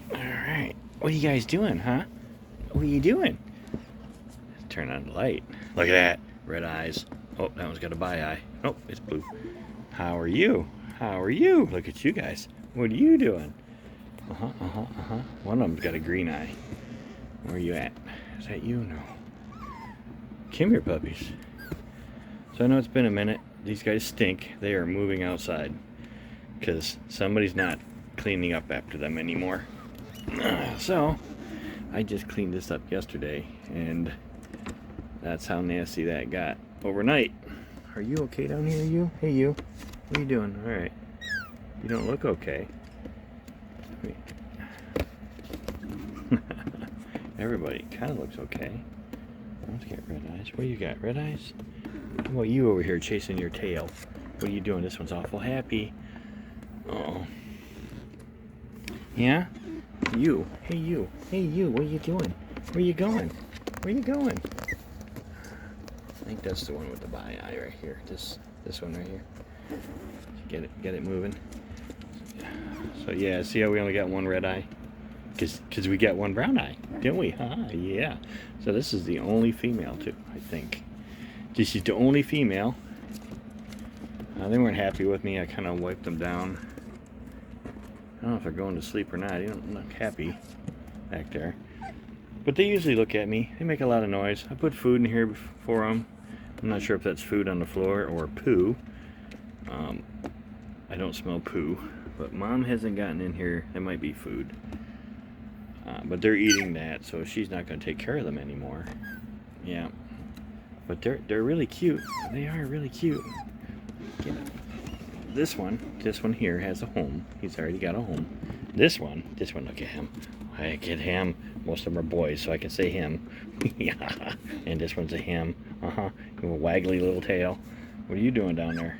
Alright, what are you guys doing, huh? What are you doing? Turn on the light. Look at that. Red eyes. Oh, that one's got a bi eye. Oh, it's blue. How are you? How are you? Look at you guys. What are you doing? One of them's got a green eye. Where are you at? Is that you? No. Come here, puppies. So I know it's been a minute. These guys stink. They are moving outside because somebody's not cleaning up after them anymore. So I just cleaned this up yesterday, and that's how nasty that got overnight. Are you okay down here, you? Hey, you. What are you doing? All right. You don't look okay. Everybody kind of looks okay. Let's get red eyes. What do you got? Red eyes? How about you over here chasing your tail? What are you doing? This one's awful happy. Oh. Yeah? You. Hey, you. Hey, you. What are you doing? Where you going? Where you going? I think that's the one with the bi eye right here. This one right here. Get it moving. So yeah, see how we only got one red eye? Because we got one brown eye, didn't we? Yeah. So this is the only female too, I think. This is the only female. They weren't happy with me. I kind of wiped them down. I don't know if they're going to sleep or not. They don't look happy back there. But they usually look at me. They make a lot of noise. I put food in here for them. I'm not sure if that's food on the floor or poo. I don't smell poo. But Mom hasn't gotten in here. It might be food. But they're eating that, so she's not going to take care of them anymore. Yeah. But they're really cute. They are really cute. Yeah. This one here has a home. He's already got a home. This one, look at him. I get him. Most of them are boys, so I can say him. Yeah. And this one's a him. With a waggly little tail. What are you doing down there?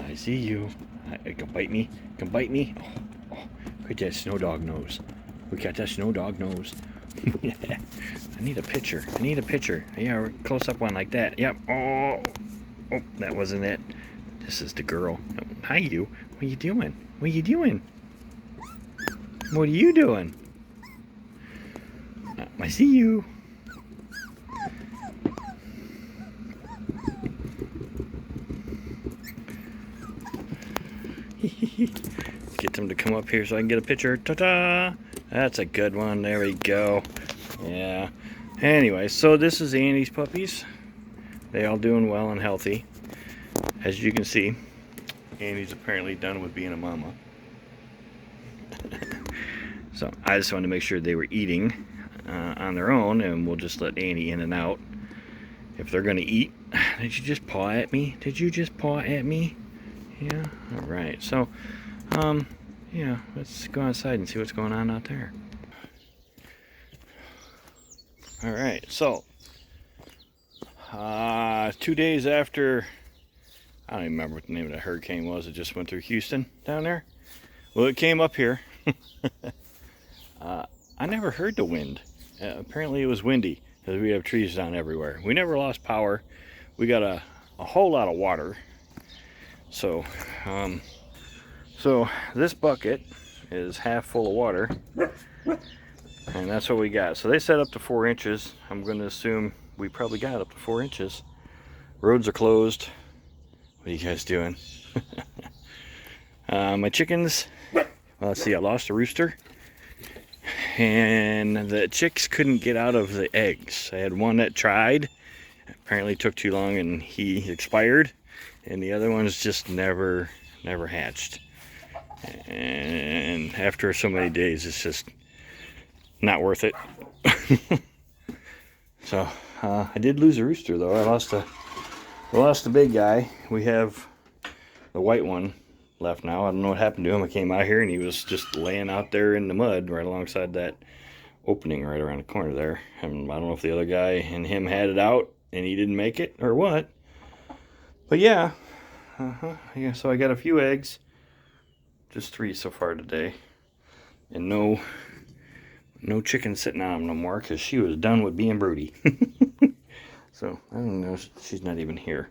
I see you. You can bite me. You can bite me. Oh, look at that snow dog nose. Look at that snow dog nose. Yeah. I need a picture. Yeah, close up one like that. Yep. Oh, that wasn't it. This is the girl. Hi, you. What are you doing? What are you doing? What are you doing? I see you. Get them to come up here so I can get a picture. Ta-da! That's a good one. There we go. Yeah. Anyway, so this is Andy's puppies. They all doing well and healthy. As you can see, Andy's apparently done with being a mama. So I just wanted to make sure they were eating on their own, and we'll just let Andy in and out. If they're going to eat, did you just paw at me? Did you just paw at me? Yeah? Alright, so, yeah, let's go outside and see what's going on out there. Alright, so, 2 days after, I don't even remember what the name of that hurricane was, it just went through Houston down there. Well, it came up here. I never heard the wind. Apparently it was windy, because we have trees down everywhere. We never lost power. We got a whole lot of water. So, so this bucket is half full of water, and that's what we got. So they said up to 4 inches. I'm going to assume we probably got up to 4 inches. Roads are closed. What are you guys doing? My chickens, well, let's see, I lost a rooster, and the chicks couldn't get out of the eggs. I had one that tried, apparently took too long and he expired. And the other ones just never hatched. And after so many days, it's just not worth it. So I did lose a rooster though. I lost the big guy. We have the white one left now. I don't know what happened to him. I came out here and he was just laying out there in the mud right alongside that opening right around the corner there. And I don't know if the other guy and him had it out and he didn't make it or what. But yeah, Yeah, so I got a few eggs. Just 3 so far today. And no chicken sitting on them no more because she was done with being broody. So, I don't know. She's not even here.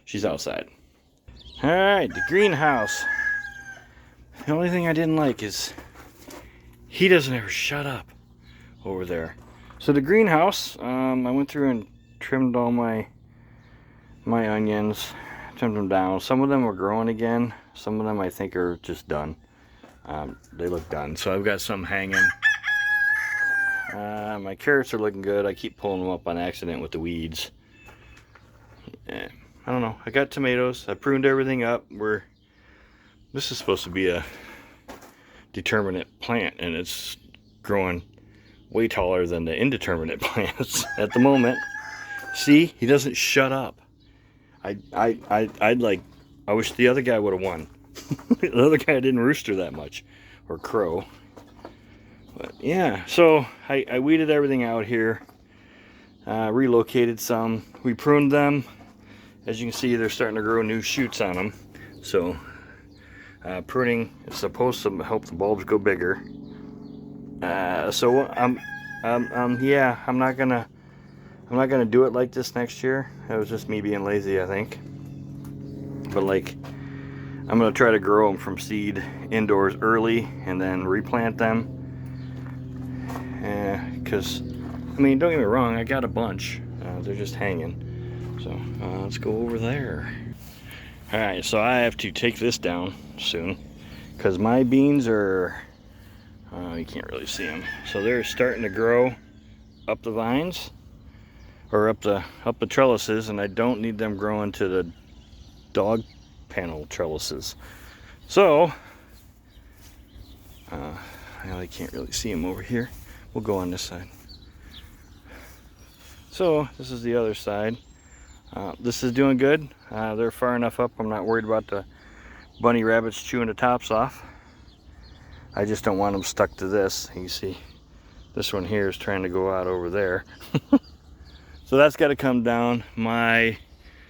She's outside. Alright, the greenhouse. The only thing I didn't like is he doesn't ever shut up over there. So the greenhouse, I went through and trimmed all my onions, trimmed them down. Some of them are growing again. Some of them I think are just done. They look done. So I've got some hanging. My carrots are looking good. I keep pulling them up on accident with the weeds. I don't know. I got tomatoes. I pruned everything up. This is supposed to be a determinate plant, and it's growing way taller than the indeterminate plants at the moment. See, he doesn't shut up. I wish the other guy would have won. The other guy didn't rooster that much, or crow. But yeah, so I weeded everything out here, relocated some. We pruned them. As you can see, they're starting to grow new shoots on them. So pruning is supposed to help the bulbs go bigger. So I'm not gonna do it like this next year. That was just me being lazy, I think. But like, I'm gonna try to grow them from seed indoors early and then replant them. Because I mean, don't get me wrong, I got a bunch. They're just hanging. So let's go over there. All right, so I have to take this down soon because my beans are. You can't really see them. So they're starting to grow up the vines, or up the trellises, and I don't need them growing to the dog panel trellises. So I can't really see them over here. We'll go on this side. So this is the other side. This is doing good. They're far enough up. I'm not worried about the bunny rabbits chewing the tops off. I just don't want them stuck to this. You see, this one here is trying to go out over there. So that's got to come down. My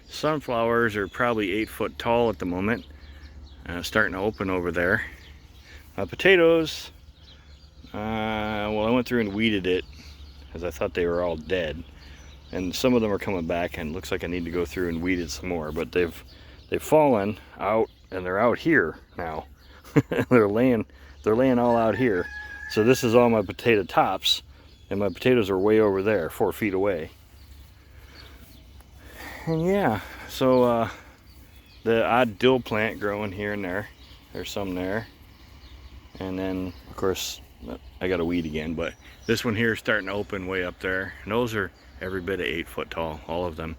sunflowers are probably 8 foot tall at the moment. Starting to open over there. My potatoes, well, I went through and weeded it because I thought they were all dead. And some of them are coming back, and it looks like I need to go through and weed it some more. But they've fallen out, and they're out here now. they're laying all out here. So this is all my potato tops, and my potatoes are way over there, 4 feet away. And yeah, so the odd dill plant growing here and there. There's some there. And then, of course, I got to weed again. But this one here is starting to open way up there. And those are every bit of 8 foot tall, all of them.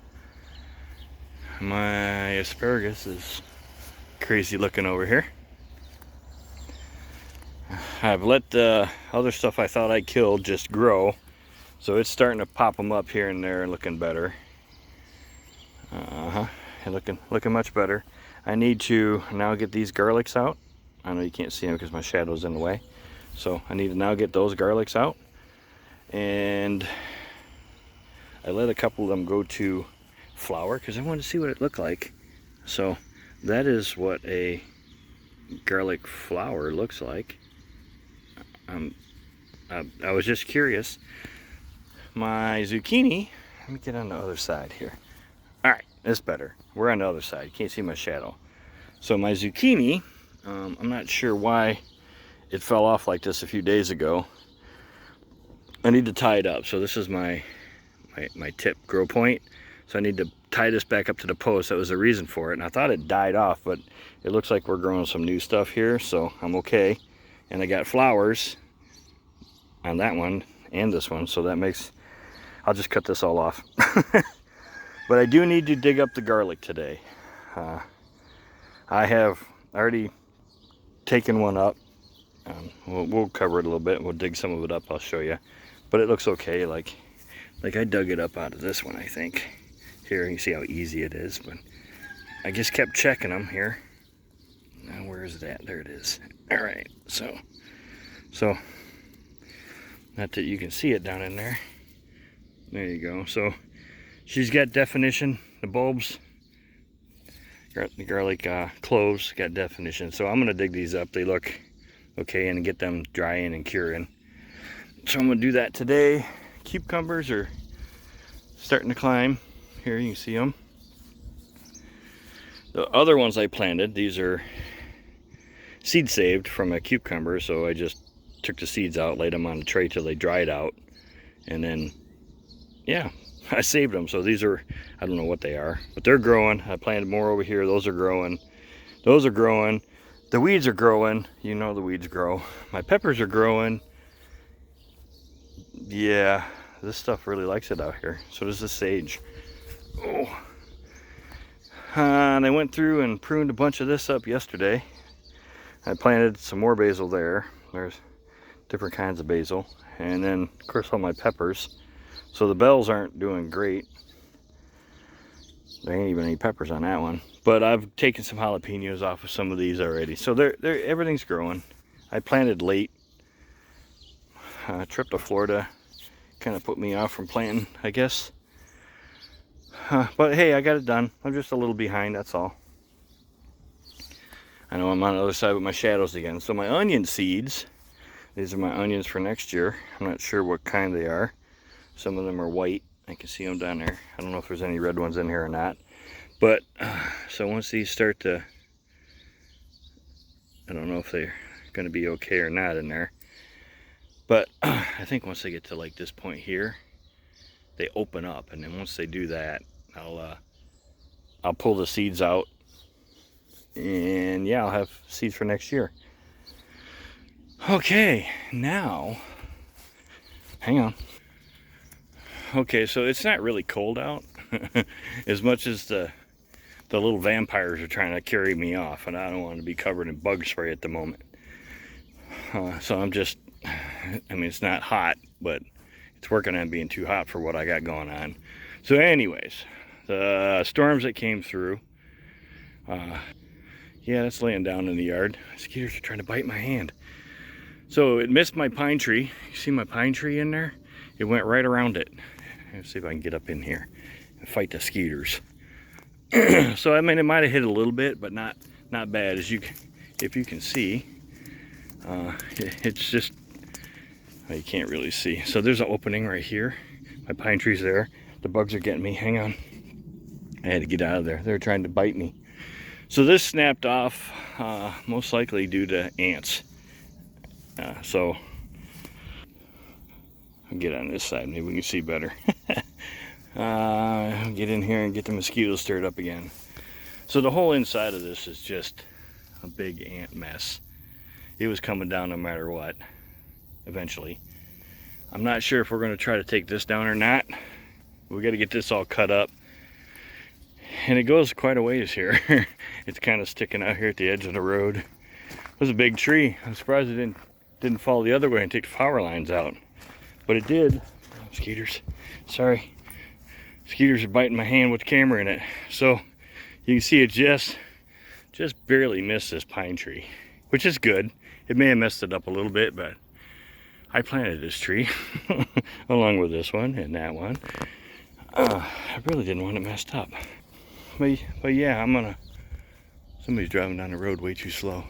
My asparagus is crazy looking over here. I've let the other stuff I thought I killed just grow. So it's starting to pop them up here and there and looking better. Looking much better. I need to now get these garlics out. I know you can't see them because my shadow's in the way. So I need to now get those garlics out. And I let a couple of them go to flower because I wanted to see what it looked like. So that is what a garlic flower looks like. I was just curious. My zucchini, let me get on the other side here. All right, that's better. We're on the other side. You can't see my shadow. So my zucchini, I'm not sure why it fell off like this a few days ago. I need to tie it up. So this is my tip grow point. So I need to tie this back up to the post. That was the reason for it. And I thought it died off, but it looks like we're growing some new stuff here, so I'm okay. And I got flowers on that one and this one, so that makes, I'll just cut this all off. But I do need to dig up the garlic today. I have already taken one up. We'll cover it a little bit. We'll dig some of it up. I'll show you. But it looks okay. Like I dug it up out of this one, I think. Here, you can see how easy it is. But I just kept checking them here. Now, where is that? There it is. All right. So, not that you can see it down in there. There you go. So, she's got definition. The bulbs The garlic cloves got definition. So I'm gonna dig these up. They look okay, and get them drying and curing. So I'm gonna do that today. Cucumbers are starting to climb. Here you can see them. The other ones I planted, these are seed saved from a cucumber, so I just took the seeds out, laid them on a tray till they dried out, and then yeah, I saved them. So these are, I don't know what they are, but they're growing. I planted more over here. Those are growing. Those are growing. The weeds are growing. You know the weeds grow. My peppers are growing. Yeah, this stuff really likes it out here. So does the sage. Oh. And I went through and pruned a bunch of this up yesterday. I planted some more basil there. There's different kinds of basil. And then, of course, all my peppers. So the bells aren't doing great. There ain't even any peppers on that one. But I've taken some jalapenos off of some of these already. So everything's growing. I planted late. Trip to Florida kind of put me off from planting, I guess. But hey, I got it done. I'm just a little behind, that's all. I know I'm on the other side with my shadows again. So my onion seeds, these are my onions for next year. I'm not sure what kind they are. Some of them are white. I can see them down there. I don't know if there's any red ones in here or not. But, so once these start to, I don't know if they're going to be okay or not in there. But I think once they get to like this point here, they open up. And then once they do that, I'll pull the seeds out. And yeah, I'll have seeds for next year. Okay, now, hang on. Okay, so it's not really cold out as much as the little vampires are trying to carry me off, and I don't want to be covered in bug spray at the moment. So I'm just, I mean, it's not hot, but it's working on being too hot for what I got going on. So anyways, the storms that came through, yeah, that's laying down in the yard. Mosquitoes are trying to bite my hand. So it missed my pine tree. You see my pine tree in there? It went right around it. Let's see if I can get up in here and fight the skeeters. So I mean, it might have hit a little bit, but not bad. If you can see, it's just, well, you can't really see. So there's an opening right here. My pine tree's there. The bugs are getting me. Hang on. I had to get out of there. They're trying to bite me. So this snapped off, most likely due to ants. So I'll get on this side. Maybe we can see better. Get in here and get the mosquitoes stirred up again. So the whole inside of this is just a big ant mess. It was coming down no matter what, eventually. I'm not sure if we're going to try to take this down or not. We got to get this all cut up. And it goes quite a ways here. It's kind of sticking out here at the edge of the road. It was a big tree. I'm surprised it didn't fall the other way and take the power lines out. But it did. Mosquitoes. Sorry. Mosquitoes are biting my hand with the camera in it. So you can see it just barely missed this pine tree, which is good. It may have messed it up a little bit, but I planted this tree along with this one and that one. I really didn't want it messed up. But yeah, somebody's driving down the road way too slow.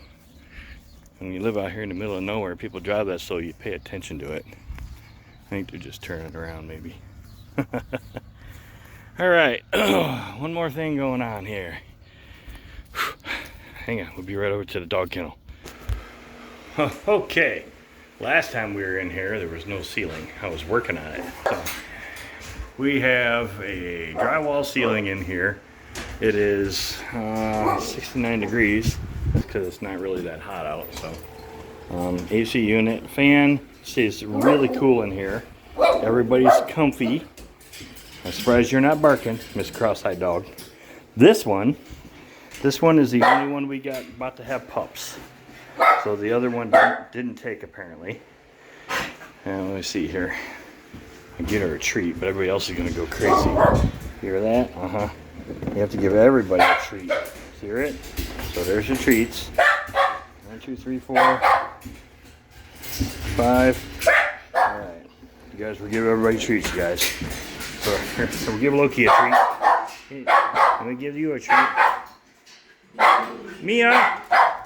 When you live out here in the middle of nowhere, people drive that slow, you pay attention to it. I think they're just turning it around, maybe. All right, one more thing going on here. Hang on, we'll be right over to the dog kennel. Okay, last time we were in here, there was no ceiling. I was working on it. So we have a drywall ceiling in here. It is 69 degrees because it's not really that hot out. So AC unit, fan, stays really cool in here. Everybody's comfy. I'm surprised you're not barking, Miss Cross-eyed Dog. This one is the only one we got about to have pups. So the other one didn't take apparently. And let me see here. I get her a treat, but everybody else is gonna go crazy. Hear that? Uh-huh. You have to give everybody a treat. Hear it? So there's your treats. 1, 2, 3, 4, 5. All right. You guys will give everybody treats, you guys. So we'll give Loki a treat. Hey, let me give you a treat. Mia!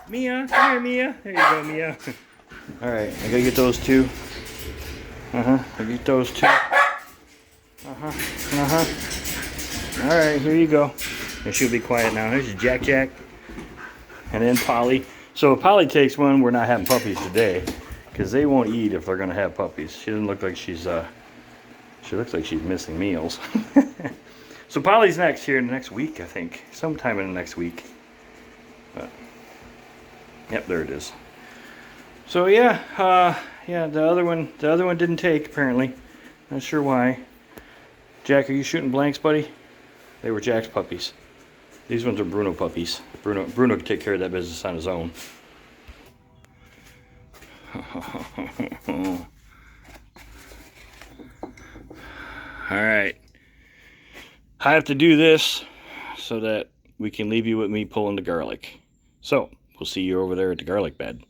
Mia! Come here, Mia! There you go, Mia. Alright, I gotta get those two. I get those two. Alright, here you go. And she'll be quiet now. Here's Jack Jack. And then Polly. So if Polly takes one, we're not having puppies today. Because they won't eat if they're gonna have puppies. She doesn't look like she's she looks like she's missing meals. So Polly's next here in the next week, I think. Sometime in the next week. But, yep, there it is. So yeah, yeah, the other one didn't take apparently. Not sure why. Jack, are you shooting blanks, buddy? They were Jack's puppies. These ones are Bruno puppies. Bruno can take care of that business on his own. Alright. I have to do this so that we can leave you with me pulling the garlic. So, we'll see you over there at the garlic bed.